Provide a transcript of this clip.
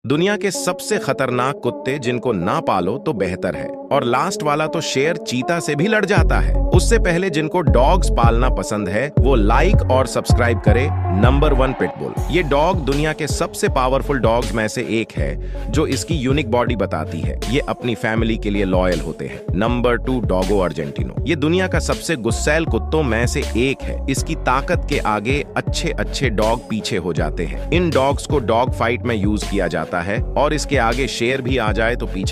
दुनिया के सबसे खतरनाक कुत्ते जिनको ना पालो तो बेहतर है। और लास्ट वाला तो शेर चीता से भी लड़ जाता है। उससे पहले जिनको डॉग्स पालना पसंद है वो लाइक और सब्सक्राइब करे। Number 1 pitbull. ये डॉग दुनिया के सबसे पावरफुल डॉग्स में से एक है, जो इसकी यूनिक बॉडी बताती है। ये अपनी फैमिली के लिए लॉयल होते हैं। Number 2 Doggo Argentino. ये दुनिया का सबसे गुस्सैल कुत्तों में से एक है। इसकी ताकत के आगे अच्छे अच्छे डॉग पीछे हो जाते हैं। इन डॉग्स को डॉग फाइट में यूज किया जाता है और इसके आगे शेर भी आ जाए तो पीछे